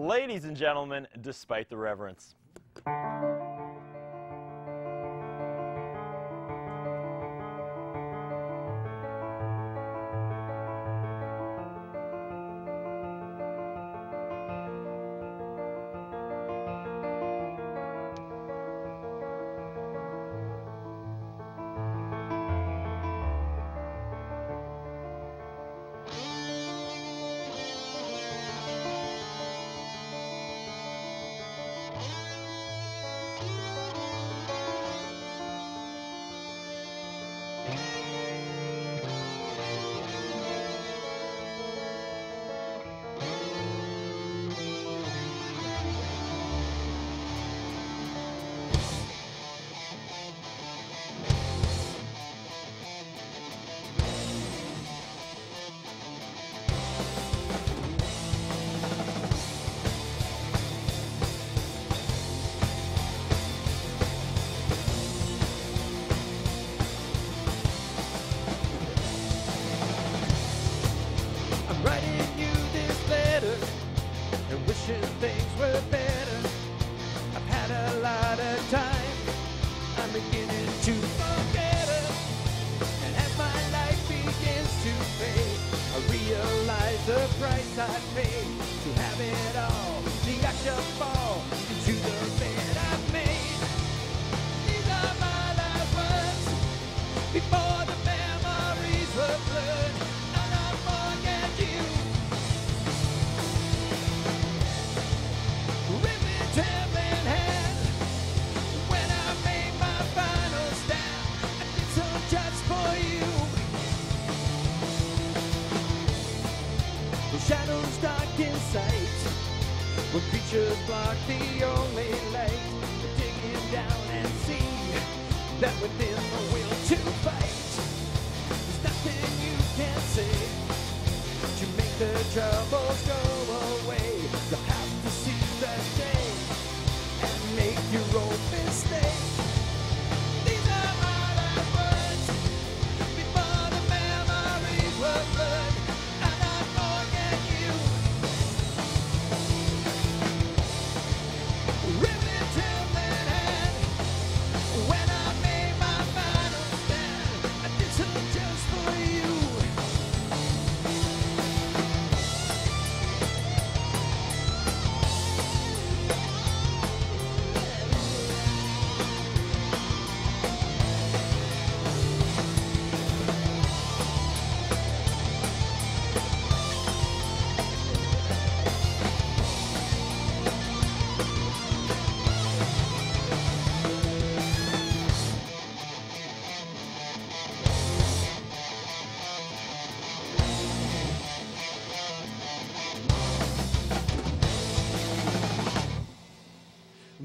Ladies and gentlemen, Despite the Reverence. Things were better. I've had a lot of time. I'm beginning to forget it. And as my life begins to fade, I realize the price I paid to have it all. The ash shall fall into the bed I've made. These are my last words before the memories were blurred. I'll not forget you. Trembling hand when I made my final stand. I did so just for you. The shadows dark in sight, when creatures block the only light. Digging down and see that within the will to fight, there's nothing you can say to make the troubles go away. You'll have to see the day and make your own mistake. These are my last words before the memories were blurred. I'll not forget you. Ribbon trembling hand when I made my final stand. I did so just for you.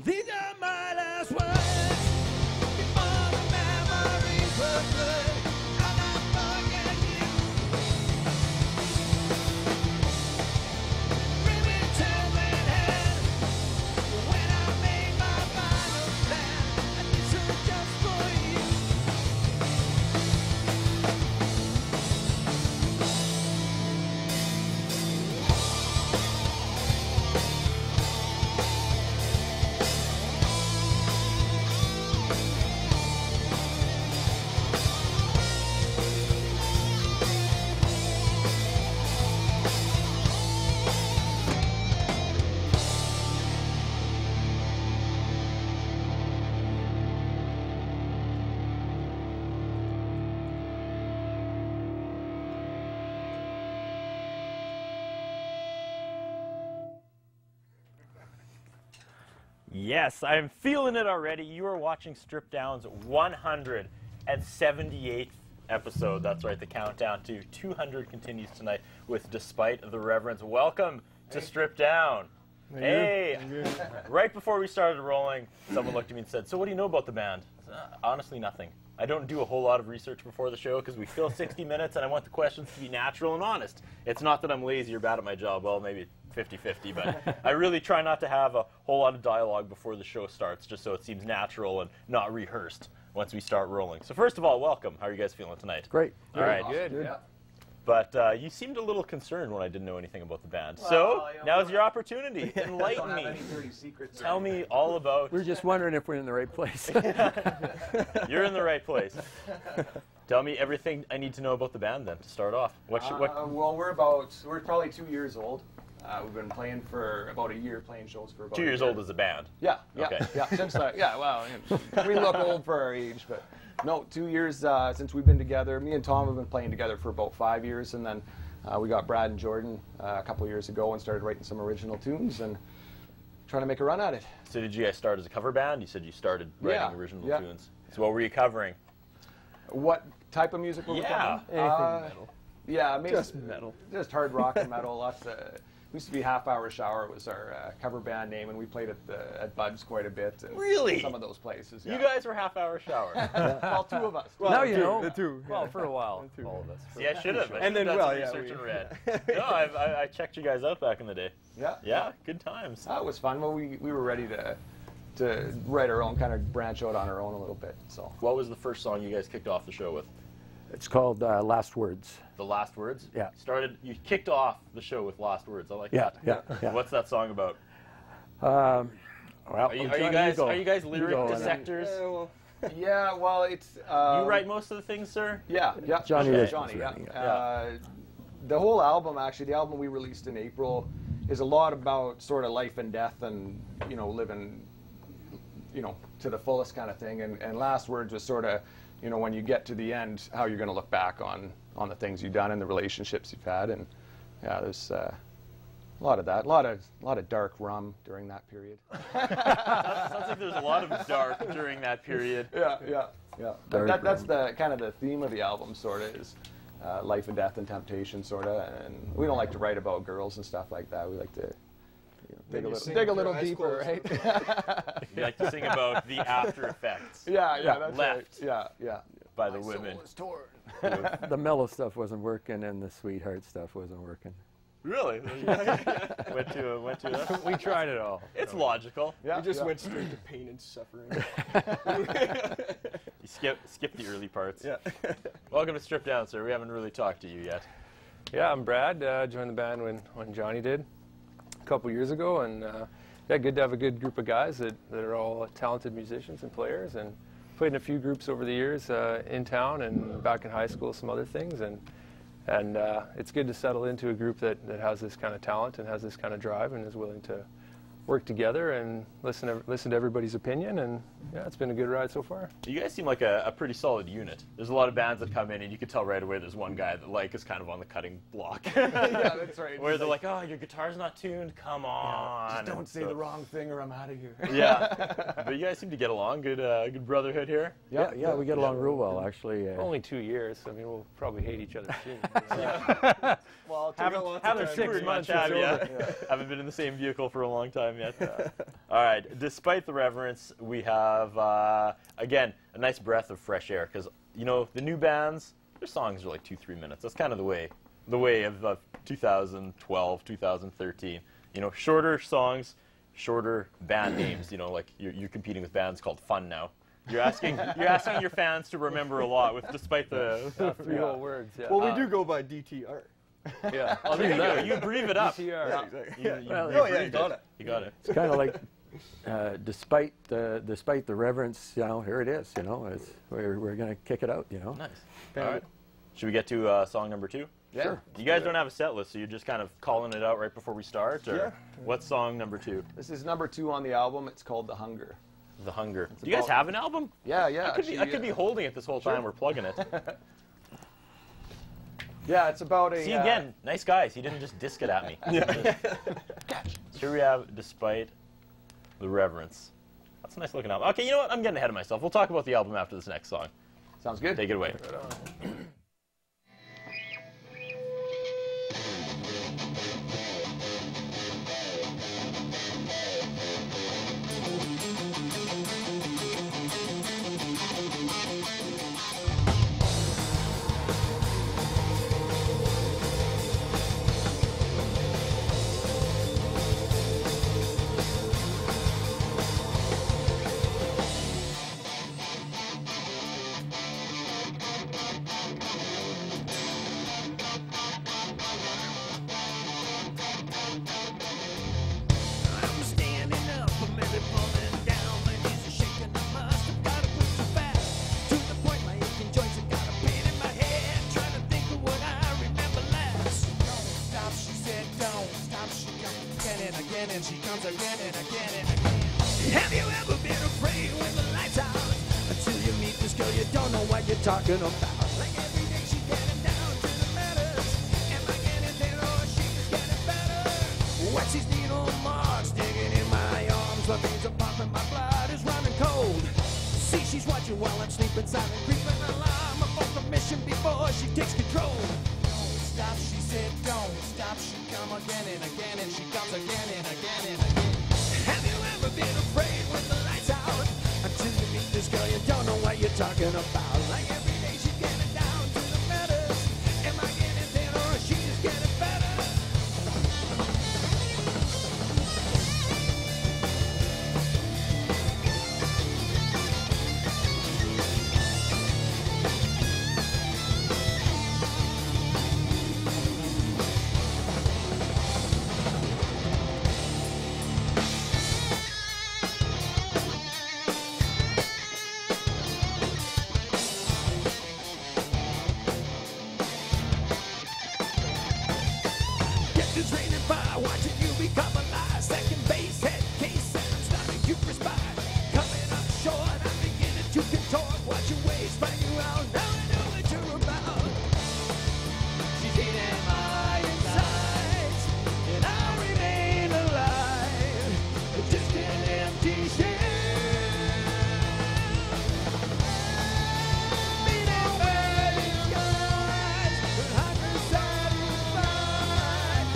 These are my last words before the memories were blurred. I'll not forget you. Ribbon trembling hand when I made my final stand. I did so just for you. Yes, I'm feeling it already. You are watching Strip Down's 178th episode. That's right, the countdown to 200 continues tonight with Despite the Reverence. Welcome to Strip Down. Hey! Right before we started rolling, someone looked at me and said, "So what do you know about the band?" I said, honestly, nothing. I don't do a whole lot of research before the show because we fill 60 minutes and I want the questions to be natural and honest. It's not that I'm lazy or bad at my job. Well, maybe 50-50, but I really try not to have a whole lot of dialogue before the show starts, just so it seems natural and not rehearsed once we start rolling. So first of all, welcome. How are you guys feeling tonight? Great. All right. Good. Yeah. But you seemed a little concerned when I didn't know anything about the band. Well, So you know, now's your opportunity. I don't Enlighten have me. any dirty secrets. Tell me all about. We're just wondering if we're in the right place. You're in the right place. Tell me everything I need to know about the band then to start off. Well, we're probably 2 years old. We've been playing for about a year, playing shows for about 2 years old as a band. Yeah, Okay. yeah. Since well, we look old for our age, but no, 2 years since we've been together. Me and Tom have been playing together for about 5 years, and then we got Brad and Jordan a couple of years ago and started writing some original tunes and trying to make a run at it. So did you guys start as a cover band? You said you started writing original tunes. So what were you covering? What type of music were we covering? Anything metal. Yeah, maybe Just metal. Just hard rock and metal. Lots of. Used to be Half Hour Shower was our cover band name, and we played at Bud's quite a bit. And Really? Some of those places. You guys were Half Hour Shower. Well, two of us. Well, now you know. The two. Well, for a while, all of us. See, I should have. And then, done well, some yeah, research and read. No, I checked you guys out back in the day. Yeah. Yeah, good times. That was fun. Well, we were ready to write our own, kind of branch out on our own a little bit. So. What was the first song you guys kicked off the show with? It's called Last Words. The Last Words? Yeah. You kicked off the show with Last Words. I like that. Yeah. What's that song about? Well, Are you guys lyric dissectors? Yeah, well, it's. You write most of the things, sir? Yeah. Johnny Okay. Richmond's Johnny, yeah. writing it. The whole album, actually, the album we released in April, is a lot about sort of life and death and, living, to the fullest kind of thing. And Last Words was sort of, when you get to the end, how you're going to look back on the things you've done and the relationships you've had. And, yeah, there's a lot of that. A lot of dark rum during that period. Sounds like there's a lot of dark during that period. Yeah. Dark That's the kind of the theme of the album, sort of, is life and death and temptation, sort of. And we don't like to write about girls and stuff like that. We like to dig a little deeper, right? You like to sing about the after effects. Yeah, that's left. right. Yeah. By the women. The mellow stuff wasn't working, and the sweetheart stuff wasn't working. Really? went to that? We tried it all. It's logical. Yeah, We just went straight to pain and suffering. You skip the early parts. Yeah. Welcome to Strip Down, sir. We haven't really talked to you yet. Yeah, I'm Brad. Joined the band when Johnny did a couple years ago, and good to have a good group of guys that are all talented musicians and players, and played in a few groups over the years in town and back in high school, some other things, and it's good to settle into a group that has this kind of talent and has this kind of drive and is willing to work together and listen to everybody's opinion, and yeah, it's been a good ride so far. You guys seem like a pretty solid unit. There's a lot of bands that come in and you can tell right away there's one guy that is kind of on the cutting block. Yeah, that's right. Where they're like, oh, your guitar's not tuned, come on. Just don't say the wrong thing or I'm out of here. Yeah. But you guys seem to get along. Good brotherhood here. Yeah, we get along real well, actually. Only 2 years. I mean, we'll probably hate each other soon. Well, Haven't 6 months, have you? Haven't been in the same vehicle for a long time yet. All right. Despite the Reverence, we have again a nice breath of fresh air, because the new bands, their songs are like 2-3 minutes. That's kind of the way of 2012, 2013. Shorter songs, shorter band names. Like you're competing with bands called Fun now. You're asking your fans to remember a lot despite the 3 whole words. Yeah. Well, we do go by DTR. Yeah. Oh, there you go. You breathe it up. DTR. Yeah, exactly. You You got it. You got it. It's kind of like, despite the Reverence, here it is. We're gonna kick it out. Nice. All right. Should we get to song number 2? Yeah. Sure. You guys don't have a set list, so you're just kind of calling it out right before we start, or what's song number 2? This is number 2 on the album. It's called The Hunger. The Hunger. Do you guys have an album? Yeah. I could be holding it this whole time we're plugging it. Yeah, it's about a. See, again, nice guys. He didn't just disc it at me. Here we have Despite the Reverence. That's a nice looking album. Okay, you know what? I'm getting ahead of myself. We'll talk about the album after this next song. Sounds good. Take it away. again, and she comes again and again and again. Have you ever been afraid when the lights out? Until you meet this girl, you don't know what you're talking about. Like every day she's getting down to the matters. Am I getting there or she's getting better? What she's needle marks digging in my arms. My veins are pumping, my blood is running cold. See, she's watching while I'm sleeping, silent, creeping alarm. I'm on the mission before she takes control. Don't stop, she said, don't stop. She come again and again, and she comes again and again and again. Have you ever been afraid when the lights out? Until you meet this girl, you don't know what you're talking about. Like every day she's getting down to the matters. Am I getting there or is she just getting better? It's raining fire, watching you become alive. Second base, head case, and I'm starting to respire. Coming up short, I'm beginning to contort. Watch your waves, find you out. Now I know what you're about. She's eating my insides, and I remain alive. Just an empty shell. Beating by the skies, but hunger satisfied.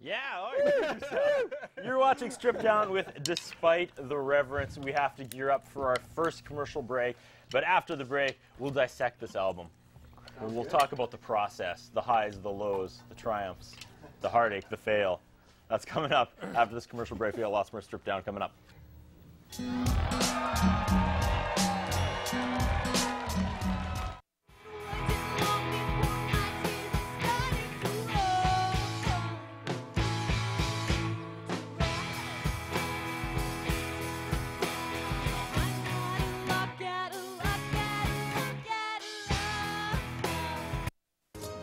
Yeah, all right. You're watching Strip Down with Despite the Reverence. We have to gear up for our first commercial break, but after the break, we'll dissect this album. And we'll talk about the process, the highs, the lows, the triumphs, the heartache, the fail. That's coming up after this commercial break. We got lots more Strip Down coming up.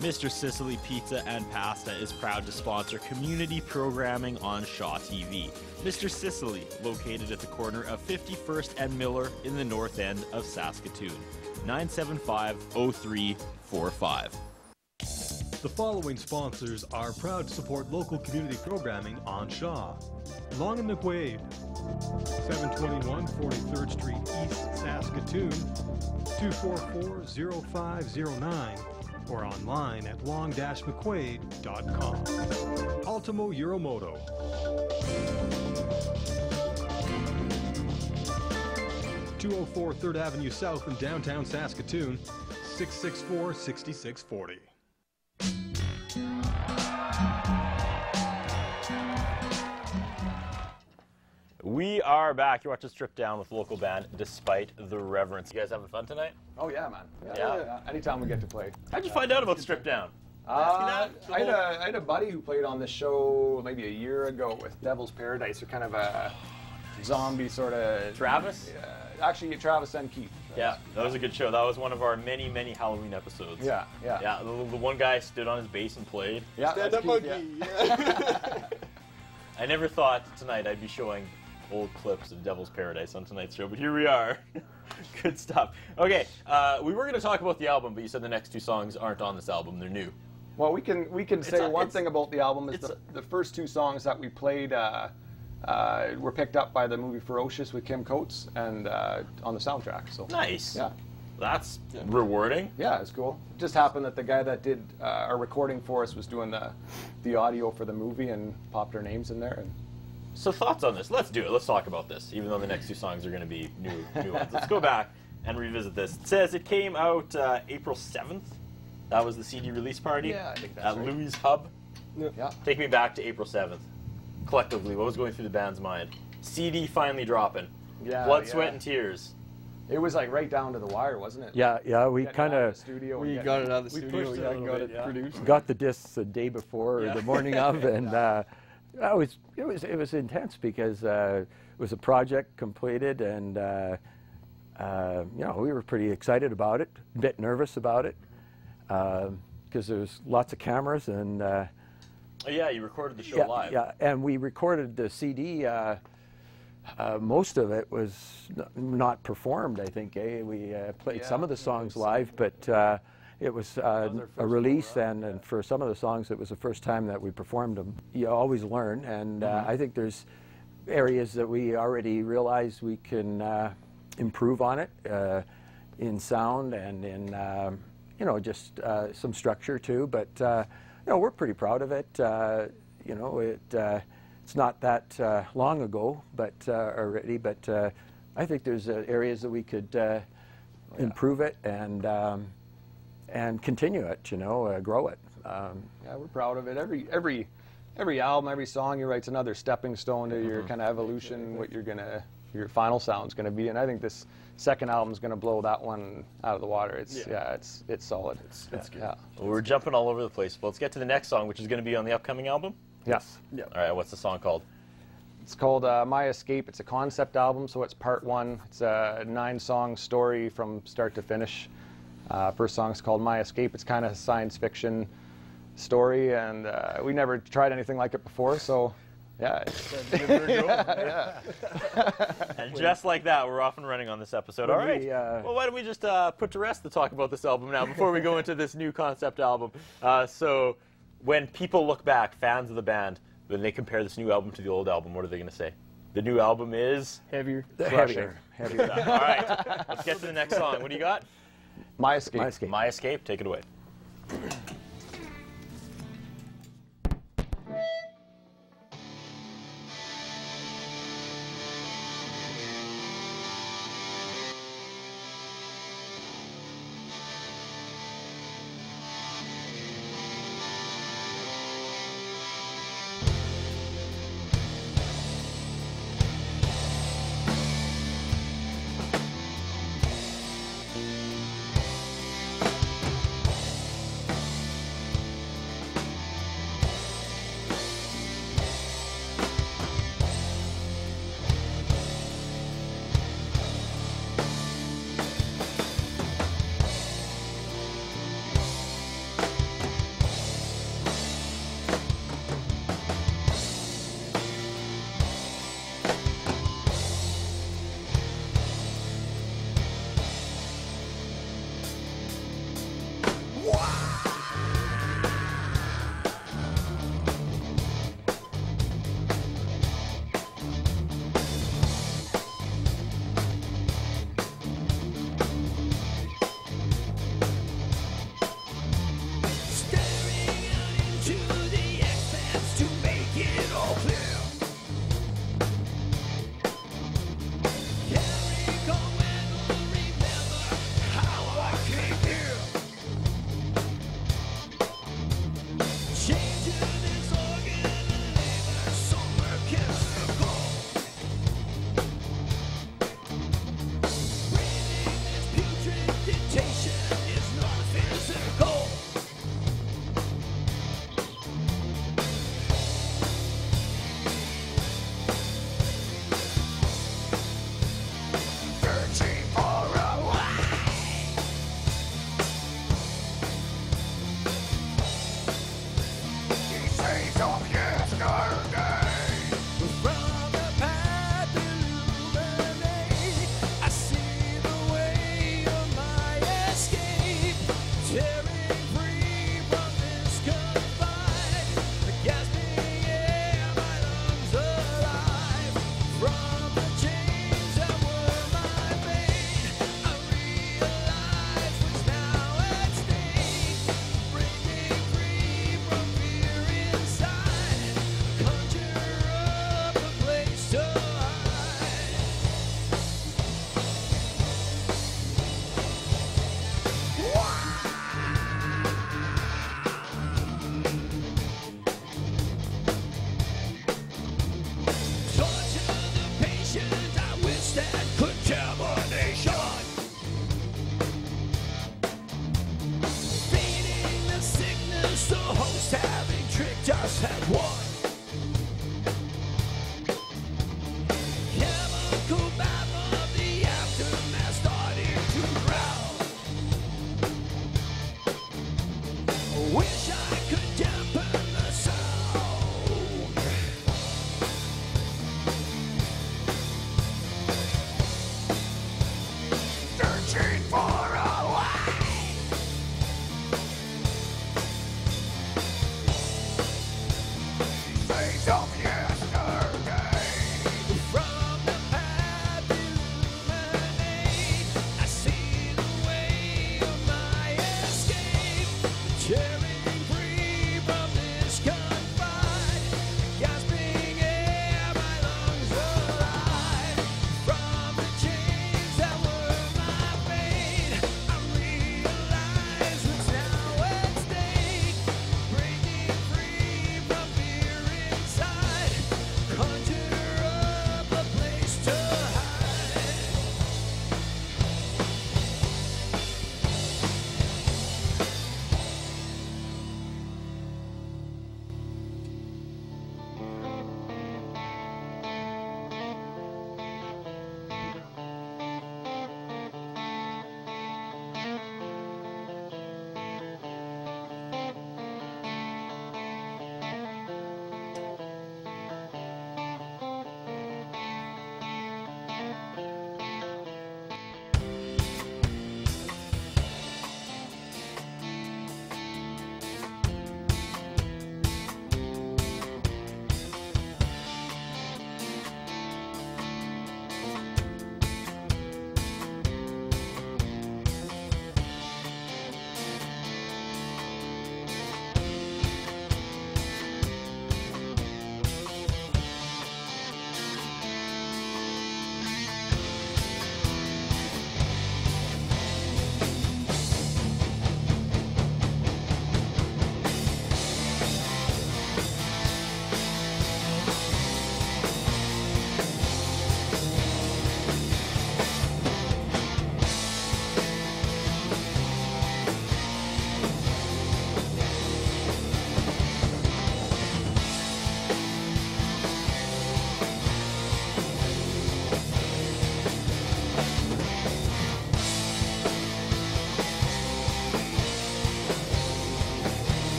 Mr. Sicily Pizza and Pasta is proud to sponsor community programming on Shaw TV. Mr. Sicily, located at the corner of 51st and Miller in the north end of Saskatoon. 975-0345. The following sponsors are proud to support local community programming on Shaw. Long and McWade, 721 43rd Street East, Saskatoon, 244-0509, or online at long-mcquade.com. Ultimo Euromoto. (204 3rd Avenue South in downtown Saskatoon), 664-6640. We are back. You're watching Strip Down with local band Despite the Reverence. You guys having fun tonight? Oh yeah, man. Yeah. Anytime we get to play. How'd you find out about Strip Down? I had a buddy who played on this show maybe a year ago with Devil's Paradise. They're kind of a zombie sort of. Travis? Actually, Travis and Keith. Yeah, that was a good show. That was one of our many, many Halloween episodes. Yeah. Yeah, the one guy stood on his bass and played. Yeah, Stand that's up Keith, monkey. yeah. I never thought tonight I'd be showing old clips of Devil's Paradise on tonight's show, but here we are. Good stuff. Okay, we were going to talk about the album, but you said the next two songs aren't on this album. They're new. Well, we can say one thing about the album is the first two songs that we played were picked up by the movie Ferocious with Kim Coates and on the soundtrack. So Nice. yeah. That's rewarding. Yeah, it's cool. It just happened that the guy that did our recording for us was doing the audio for the movie and popped our names in there. And So thoughts on this? Let's do it. Let's talk about this, even though the next two songs are going to be new ones. Let's go back and revisit this. It says it came out April 7th. That was the CD release party Yeah, I think that's at right. Louis Hub. yeah, Take me back to April 7th. Collectively, what was going through the band's mind? CD finally dropping. Yeah, Blood, yeah. sweat, and tears. it was like right down to the wire, wasn't it? Yeah, we Getting kind out of the studio. We and got getting- it out of the studio. pushed it We a little got bit, it yeah. produced. got the discs the day before or Yeah. the morning of, and it was intense because it was a project completed, and we were pretty excited about it, a bit nervous about it because there was lots of cameras and. Oh yeah, you recorded the show live. Yeah, and we recorded the CD. Most of it was not performed, I think. We played some of the songs live, but it was a release, and for some of the songs, it was the first time that we performed them. You always learn, and I think there's areas that we already realize we can improve on it in sound and in just some structure too. But we're pretty proud of it. It's not that long ago, but already. But I think there's areas that we could improve it and continue it. Grow it. Yeah, we're proud of it. Every album, every song you write's another stepping stone to your kind of evolution, what your final sound's gonna be. And I think this second album's gonna blow that one out of the water. It's solid. It's good. Yeah. Well, we're jumping all over the place, but let's get to the next song, which is going to be on the upcoming album. Yes. Yeah. All right, what's the song called? It's called My Escape. It's a concept album, so it's part one. It's a 9-song story from start to finish. First song's called My Escape. It's kind of a science fiction story, and we never tried anything like it before, so yeah. And just like that, we're off and running on this episode. All When right. we, Well, why don't we just put to rest the talk about this album now before we go into this new concept album. So when people look back, fans of the band, when they compare this new album to the old album, what are they going to say? The new album is Heavier. Heavier. All right. Let's get to the next song. What do you got? My Escape. My Escape. My Escape. Take it away.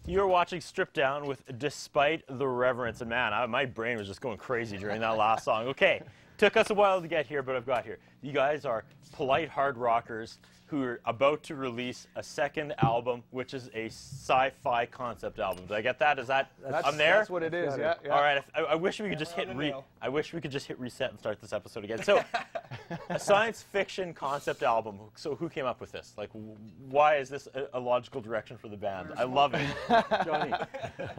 You're watching Stripped Down with Despite the Reverence. And man, my brain was just going crazy during that last song. Okay, took us a while to get here, but I've got here. You guys are polite hard rockers who are about to release a second album, which is a sci-fi concept album. Did I get that? Is that I'm there? That's what it is. Yeah. All right. I wish we could just hit I wish we could just hit reset and start this episode again. So, a science fiction concept album. So, who came up with this? Like, why is this a logical direction for the band? I love it, Johnny.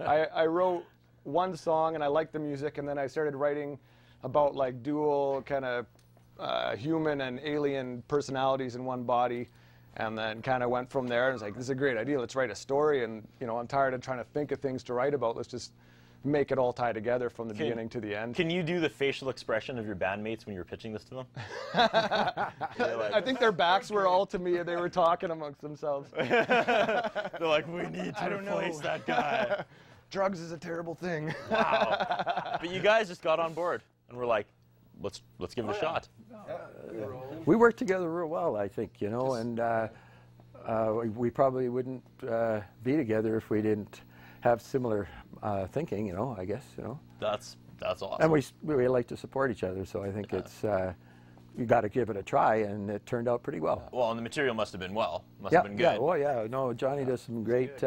I wrote one song and I liked the music, and then I started writing about like dual kind of human and alien personalities in one body, and then kind of went from there. And it's like, this is a great idea. Let's write a story. And you know, I'm tired of trying to think of things to write about. Let's just make it all tie together from the beginning to the end. Can you do the facial expression of your bandmates when you were pitching this to them? I think their backs were all to me, and they were talking amongst themselves. They're like, we need to replace that guy. Drugs is a terrible thing. Wow. But you guys just got on board, and we're like, let's give it a shot. We work together real well, I think, you know, and we probably wouldn't be together if we didn't have similar thinking, you know, I guess, you know. That's awesome. And we like to support each other, so I think it's you got to give it a try, and it turned out pretty well. Well, and the material must have been have been good. Yeah, well, yeah. No, Johnny does some great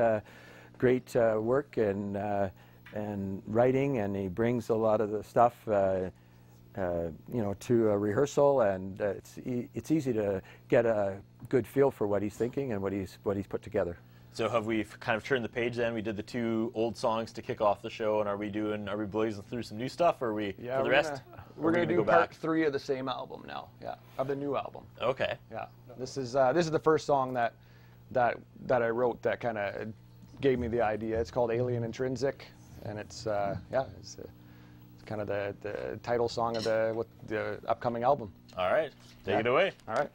work and writing, and he brings a lot of the stuff you know, to a rehearsal, and it's easy to get a good feel for what he's thinking and what he's put together. So have we kind of turned the page then? We did the 2 old songs to kick off the show, and are we blazing through some new stuff, or are we for the rest? We're gonna do part 3 of the same album now. Yeah, of the new album. Okay. Yeah, this is the first song that I wrote that kind of gave me the idea. It's called Alien Intrinsic, and it's kind of the title song of the upcoming album. All right, take it away. All right.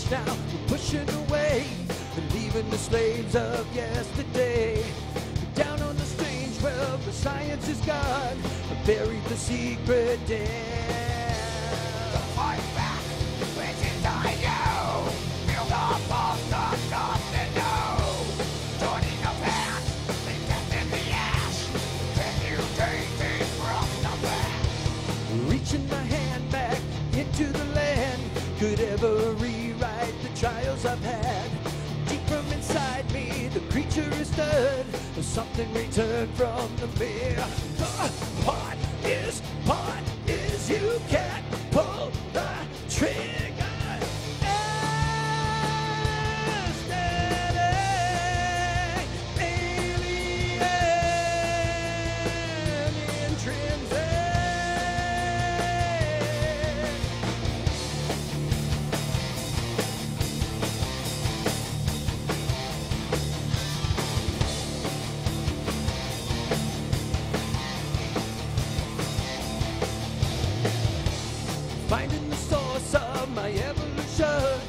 Now we're pushing away, leaving the slaves of yesterday. Down on the strange world where science is gone, buried the secret dead. The fight back, which is I know. Feel the pulse of nothing, no. Joining the past, leave death in the ash. Can you take me from the past? Reaching my hand back into the land, could ever rewrite the trials I've had. Deep from inside me, the creature is stirred. Something returned from the fear. The part is you can't pull the trigger. Finding the source of my evolution,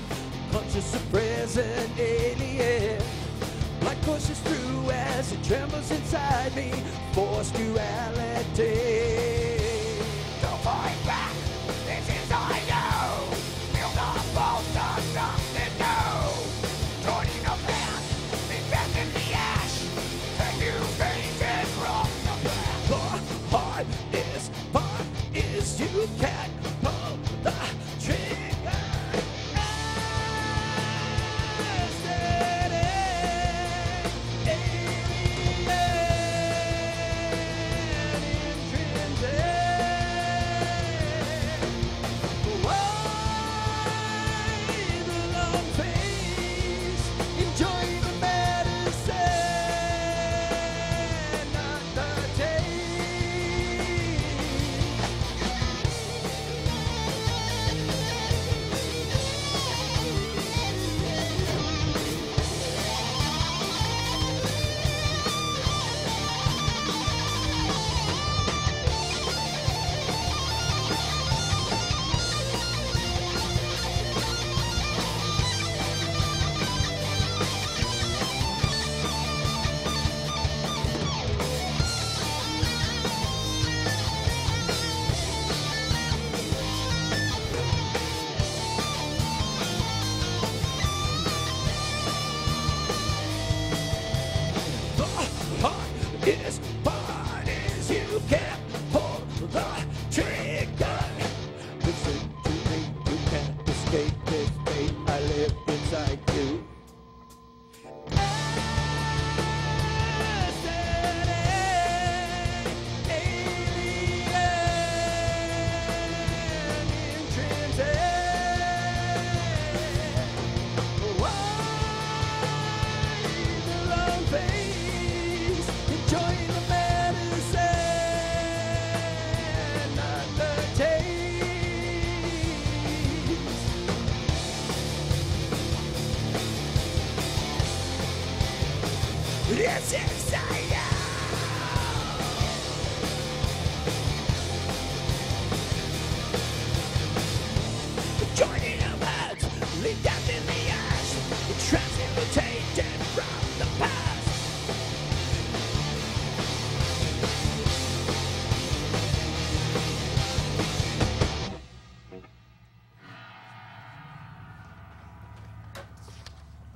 conscious of present alien. Like pushes through as it trembles inside me. Forced duality. Don't fight back. This is all I know. Build up both on something new. Joining a path, invest in the ash. Take new pages from the past. The heart is you can't pull the trigger. Is part is you can't pull the trigger. Listen to me, you can't escape this fate. I live inside you. Yes, yes, I am. Joining our heads, leave death in the ash. Transmutated from the past.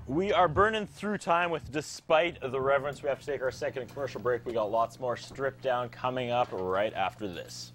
We are burning through time with Despite the Reverence. We have to take our second commercial break. We got lots more Stripped Down coming up right after this.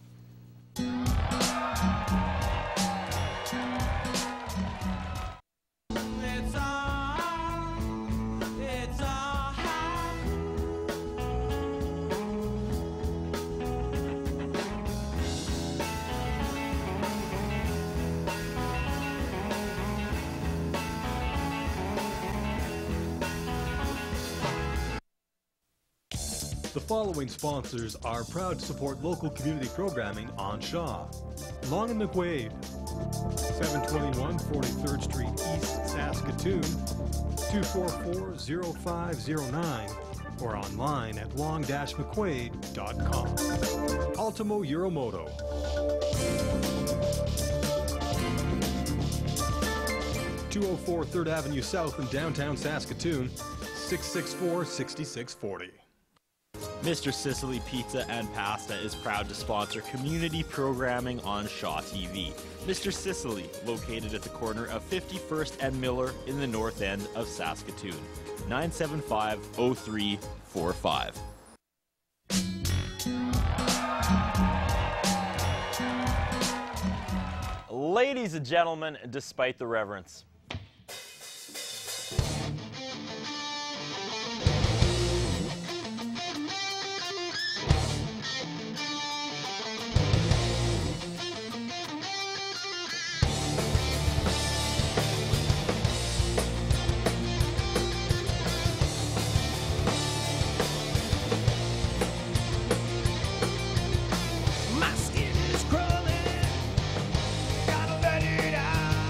The following sponsors are proud to support local community programming on Shaw. Long and McWade, 721 43rd Street East, Saskatoon, 244-0509, or online at long-mcquade.com. Ultimo Euromoto. (204 3rd Avenue South in downtown Saskatoon, 664-6640. Mr. Sicily Pizza and Pasta is proud to sponsor community programming on Shaw TV. Mr. Sicily, located at the corner of 51st and Miller in the north end of Saskatoon. 975-0345. Ladies and gentlemen, Despite the Reverence. My skin is crawling, gotta let it out.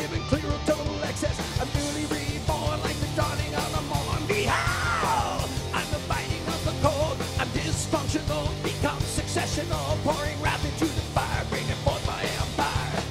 living clear of total excess. I'm newly reborn like the dawning of the morn. Behold, I'm the biting of the cold. I'm dysfunctional, become successional, pouring wrath into the fire, bringing forth my empire.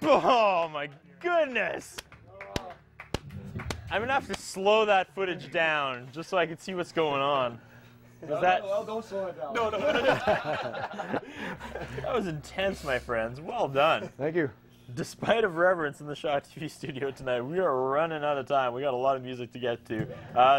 Oh my goodness! I'm gonna have to slow that footage down just so I can see what's going on. Was that? Well, don't slow it down. No. That was intense, my friends. Well done. Thank you. Despite of Reverence in the Shaw TV studio tonight, we are running out of time. We got a lot of music to get to.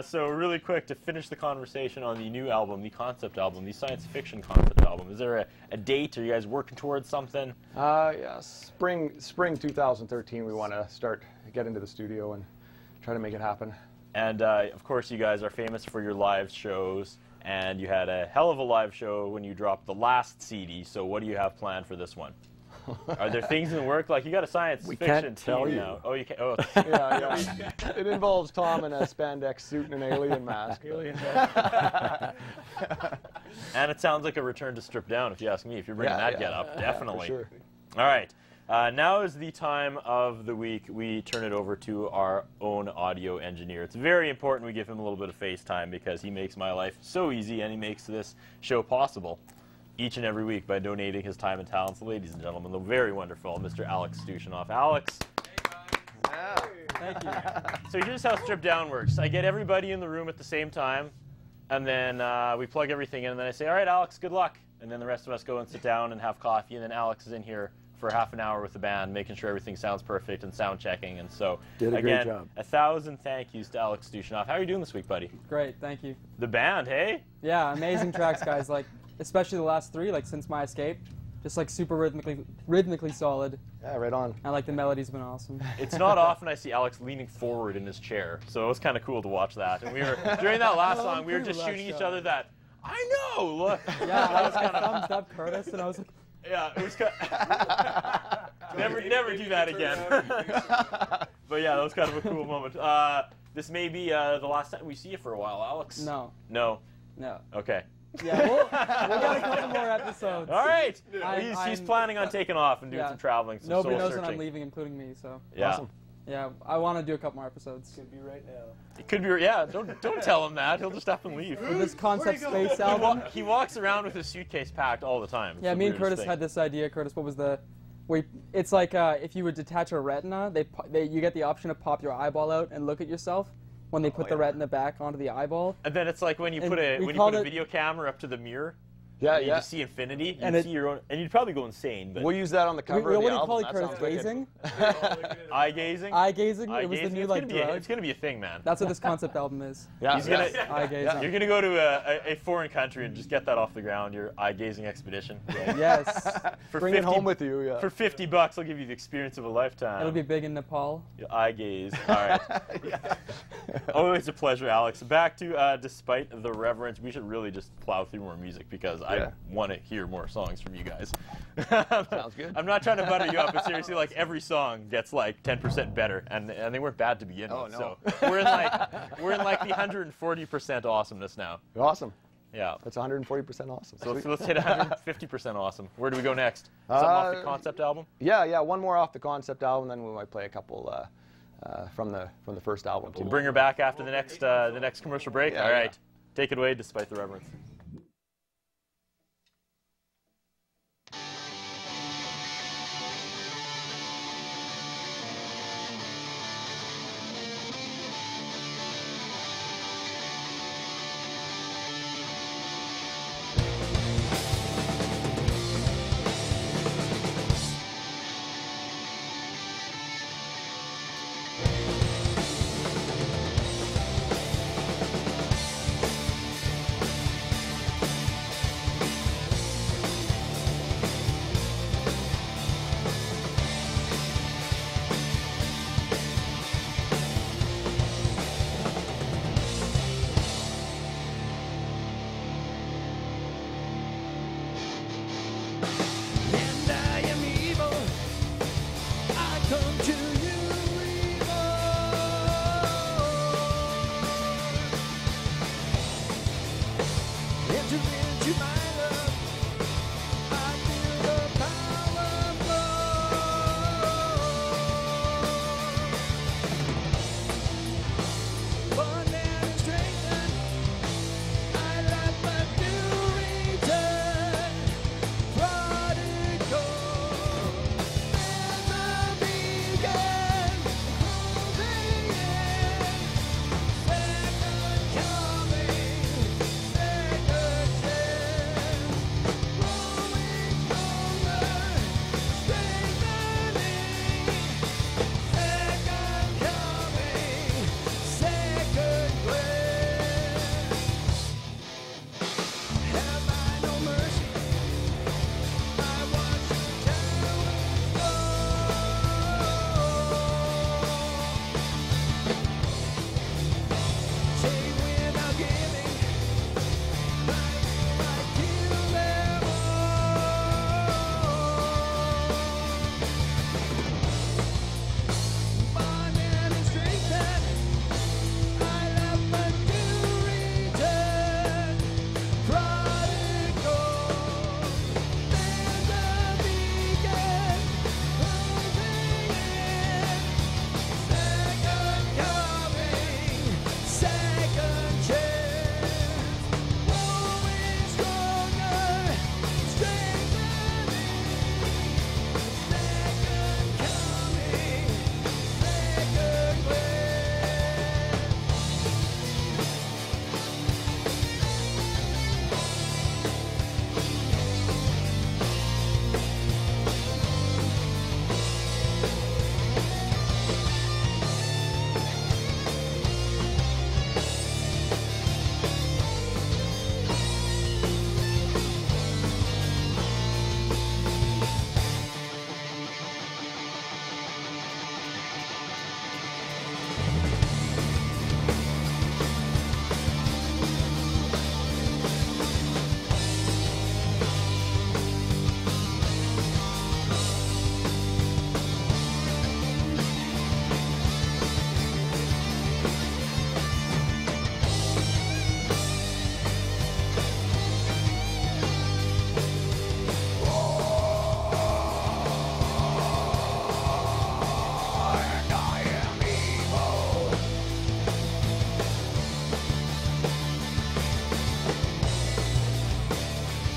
So really quick, to finish the conversation on the new album, the concept album, the science fiction concept album, is there a date? Are you guys working towards something? Yeah, spring 2013, we want to get into the studio and try to make it happen. And of course, you guys are famous for your live shows, and you had a hell of a live show when you dropped the last CD. So what do you have planned for this one? Are there things in the work? Like, you got a science fiction can't tell team you. now. Oh, you can't. Oh. Yeah. It involves Tom in a spandex suit and an alien mask. And it sounds like a return to Strip Down, if you ask me. If you're bringing that get up, definitely. For sure. All right. Now is the time of the week we turn it over to our own audio engineer. It's very important we give him a little bit of face time because he makes my life so easy and he makes this show possible each and every week by donating his time and talents. Ladies and gentlemen, the very wonderful Mr. Alex Stushinoff. Alex. Thank you. So here's how Strip Down works. I get everybody in the room at the same time, and then we plug everything in, and then I say, all right, Alex, good luck. And then the rest of us go and sit down and have coffee, and then Alex is in here for half an hour with the band, making sure everything sounds perfect and sound checking. And so, Did a again, great job. 1,000 thank yous to Alex Stushinoff. How are you doing this week, buddy? Great, thank you. The band, hey? Yeah, amazing tracks, guys. Like, especially the last three, like Since My Escape, just like super rhythmically solid. Yeah, right on. And like the melody's been awesome. It's not often I see Alex leaning forward in his chair, so it was kind of cool to watch that. And we were during that last song, we were just shooting each other that I know look. Yeah, I thumbs up Curtis, and I was like, yeah, it was kind never do that again. But yeah, that was kind of a cool moment. This may be the last time we see you for a while, Alex. no. Okay. Yeah, we'll got a couple more episodes. All right. I'm- He's planning on taking off and doing yeah. some traveling, some Nobody soul knows searching. when I'm leaving, including me. So Yeah. Awesome. yeah, I want to do a couple more episodes. Could be right now. It could be. Yeah. Don't tell him that. He'll just have to leave. For this concept space album. He walks around with his suitcase packed all the time. It's Yeah, the me and weirdest Curtis thing. had this idea. Curtis, what was the? It's like if you would detach a retina, you get the option to pop your eyeball out and look at yourself when they put the retina back onto the eyeball. And then it's like when you And put a we when you put a called it- video camera up to the mirror. Yeah, And you yeah. just see infinity. And You it- see your own, and you'd probably go insane. But We'll use that on the cover What of do the you call album. it, That Curtis? sounds wicked. Gazing? eye gazing. Eye gazing. Eye It was the gazing. new It's like gonna be drug. it's gonna be a thing, man. That's what this concept album is. Yeah, He's gonna. Eye gazing. You're gonna go to a foreign country and just get that off the ground. Your eye gazing expedition. Yes. For Bring 50, it home with you. Yeah. For $50, I'll give you the experience of a lifetime. It'll be big in Nepal. Your eye gaze. All right. Always a pleasure, Alex. Back to Despite the Reverence. We should really just plow through more music because I want to hear more songs from you guys. Sounds good. I'm not trying to butter you up, but seriously, like every song gets like 10% better, and they weren't bad to begin with. no. So we're in like the 140% awesomeness now. Awesome. Yeah. That's 140% awesome. So Sweet. let's hit 150% awesome. Where do we go next? Something off the concept album? Yeah. One more off the concept album, then we might play a couple from the first album too. We'll bring her back after the next commercial break. Yeah, All right. yeah. Take it away, Despite the Reverence. to my love. I feel the power flow. Born and strengthened, I love but do return. Prodigal, never began, moving in. Second coming, second chance, growing stronger, strengthening. Second coming, second glance. Have I no mercy? I watch the towers fall. Take without giving, like kill them all. Bonded and strengthened, I love but do return. Prodigal, never began, moving in. Second coming, second chance, growing stronger, strengthening. Second coming, second glance.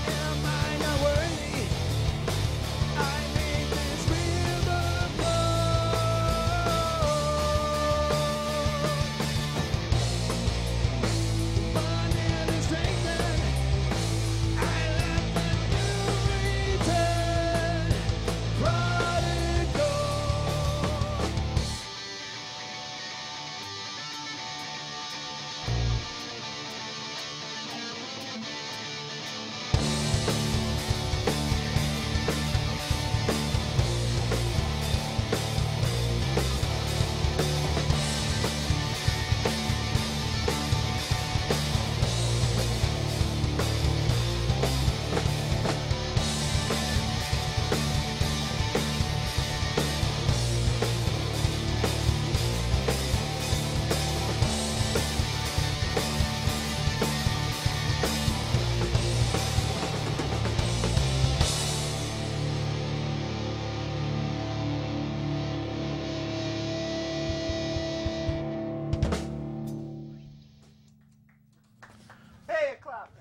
Am I not worthy? I make this river flow. Bonded and strengthened, I love but do return. Prodigal.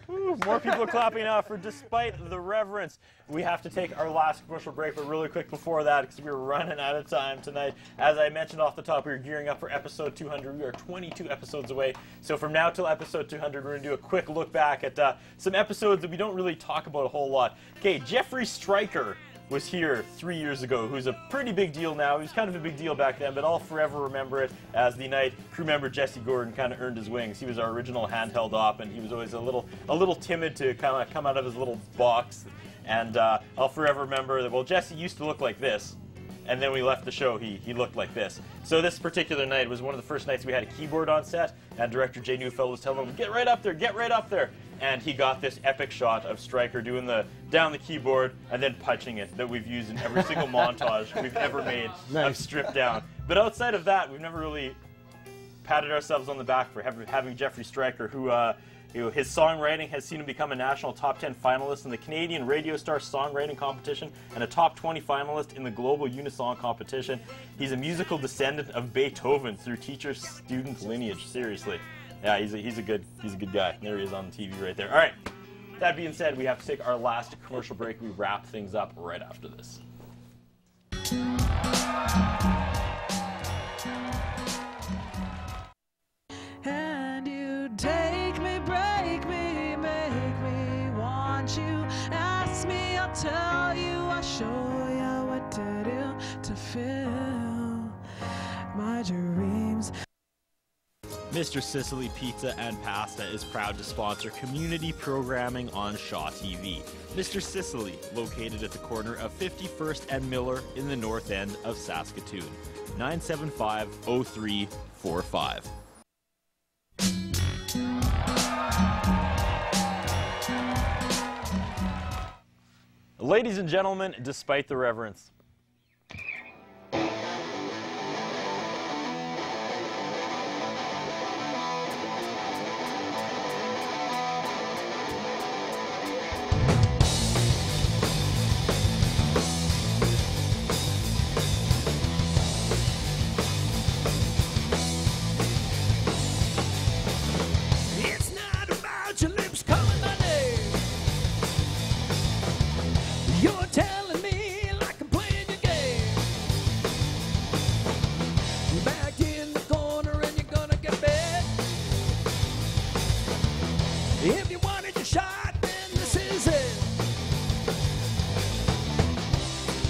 Woo, more people clapping now for Despite the Reverence. We have to take our last commercial break, but really quick before that, because we're running out of time tonight. As I mentioned off the top, we're gearing up for episode 200. We are 22 episodes away. So from now till episode 200, we're going to do a quick look back at some episodes that we don't really talk about a whole lot. Okay, Jeffrey Stryker was here 3 years ago, who's a pretty big deal now. He was kind of a big deal back then, but I'll forever remember it as the night crew member Jesse Gordon kind of earned his wings. He was our original handheld op, and he was always a little timid to kind of come out of his little box. And I'll forever remember that, well, Jesse used to look like this, and then we left the show, he looked like this. So this particular night was one of the first nights we had a keyboard on set, and director Jay Neufeld was telling him, get right up there, get right up there. And he got this epic shot of Stryker doing down the keyboard and then punching it that we've used in every single montage we've ever made of Stripped Down. But outside of that, we've never really patted ourselves on the back for having Jeffrey Stryker, who His songwriting has seen him become a national top 10 finalist in the Canadian Radio Star Songwriting Competition and a top 20 finalist in the Global Unisong Competition. He's a musical descendant of Beethoven through teacher-student lineage. Seriously. Yeah, he's a good guy. There he is on the TV right there. All right. That being said, we have to take our last commercial break. We wrap things up right after this. And you take me, break me, make me want you. Ask me, I'll tell you, I'll show you what to do to fill my dreams. Mr. Sicily Pizza and Pasta is proud to sponsor community programming on Shaw TV. Mr. Sicily, located at the corner of 51st and Miller in the north end of Saskatoon. 975-0345. Ladies and gentlemen, despite the reverence. It's not about your lips calling my name. You're telling me like I'm playing your game. You're back in the corner and you're gonna get bit. If you wanted your shot, then this is it.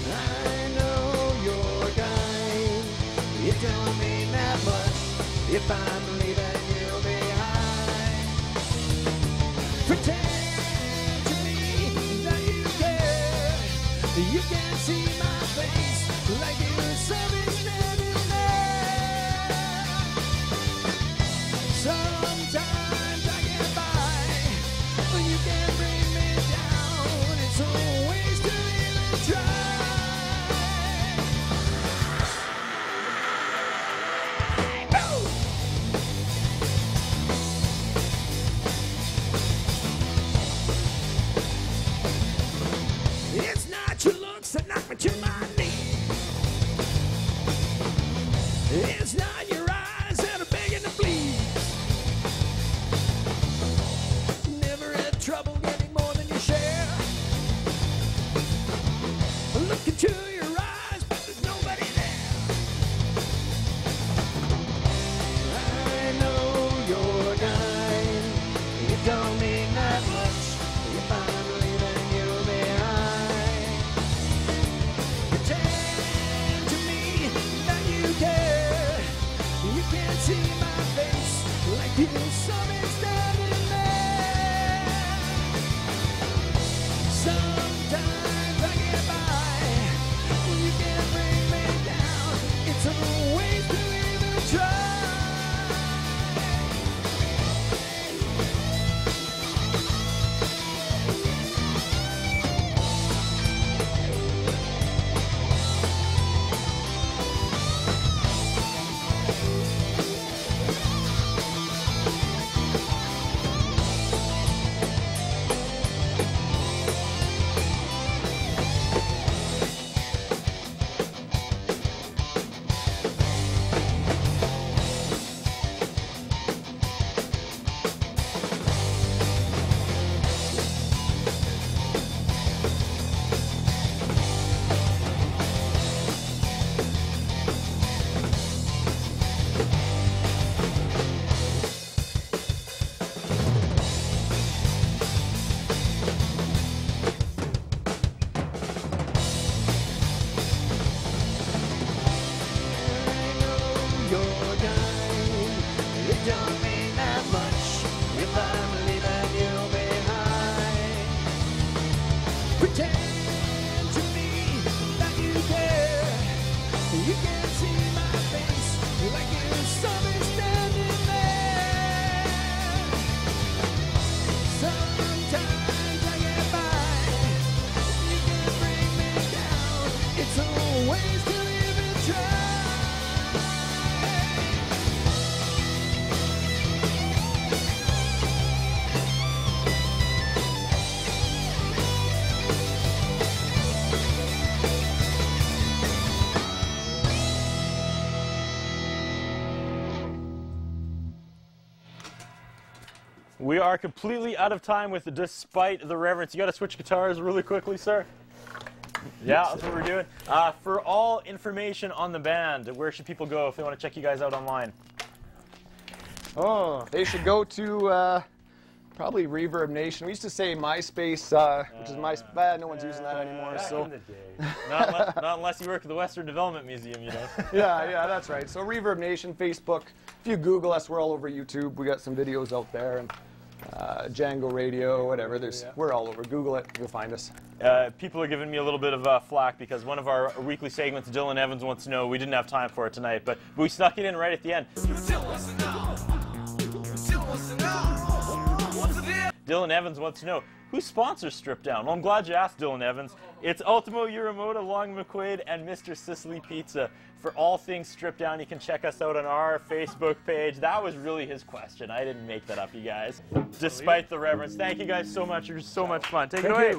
I know you're kind. It don't mean that much if I'm leaving you behind. Pretend to me that you care. You can't see my face like you saw me standing there. Sometimes I get by, but you can't bring me down. It's a waste to even try. Boom! It's not your looks that knock me to my knees. It's not your eyes that are begging to please. Never had trouble getting more than your share. Look into your eyes, but there's nobody there. I know you're kind. It don't mean that much if I'm leaving you behind. Pretend to me that you care. You can't see my face like you saw me standing there. Sometimes I get by, you can't bring me down. It's a waste to even try. You're kind. It don't mean that much if I'm leaving you behind. Pretend to me that you care. You can't see my face like you saw me standing there. Sometimes I get by. You can't bring me down. It's a waste to even try. We are completely out of time with Despite the Reverence. You got to switch guitars really quickly, sir? Yeah, that's what we're doing. For all information on the band, where should people go if they want to check you guys out online? Oh, they should go to probably Reverb Nation. We used to say MySpace, which is no one's using that anymore. So Not unless you work at the Western Development Museum, you know. yeah, that's right. So Reverb Nation, Facebook. If you Google us, we're all over YouTube. We got some videos out there, and Django Radio, whatever. We're all over. Google it, you'll find us. People are giving me a little bit of flack because one of our weekly segments, Dylan Evans wants to know, we didn't have time for it tonight, but we snuck it in right at the end. Dylan Evans wants to know, who sponsors Strip Down? Well, I'm glad you asked, Dylan Evans. It's Ultimo Uramoto, Long McQuaid, and Mr. Sicily Pizza. For all things Strip Down, you can check us out on our Facebook page. That was really his question. I didn't make that up, you guys. Despite the Reverence. Thank you guys so much. You're so much fun. Take it away.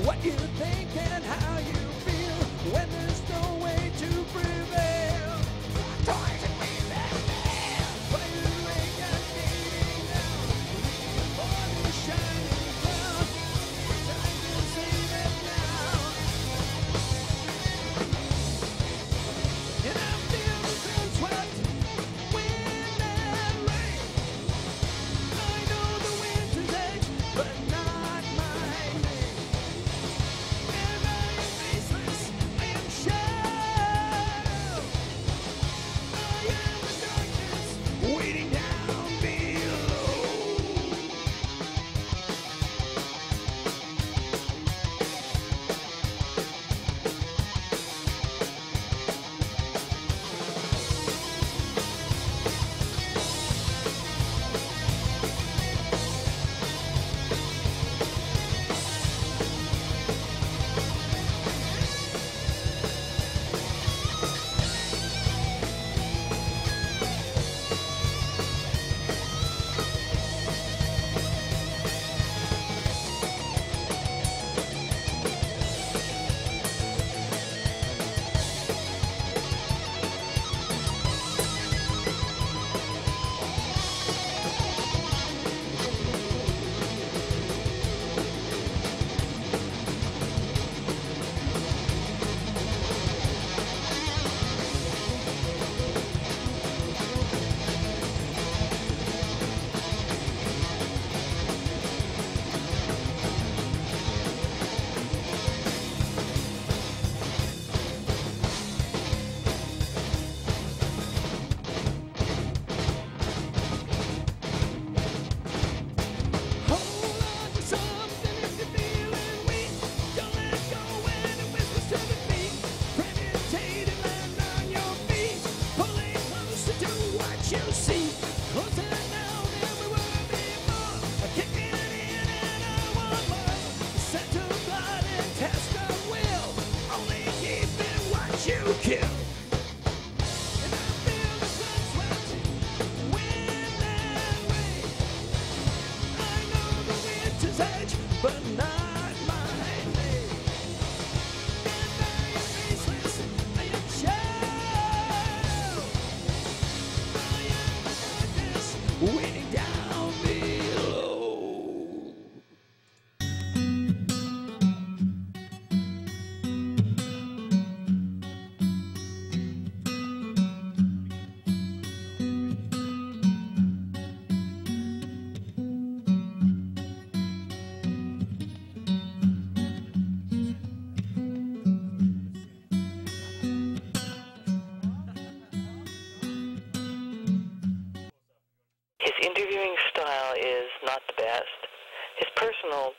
What you think and how you feel when there's no way to prevail. Trying to be that man. Fire away, cascading down. For the shining cloud. Time to save it now. And I feel the sun sweat, wind and rain. I know the winter's edge, but not my name. And I am faceless, I am but not my name. And very faceless, I am child. I am the darkness waiting down below. His interviewing style is not the best. His personal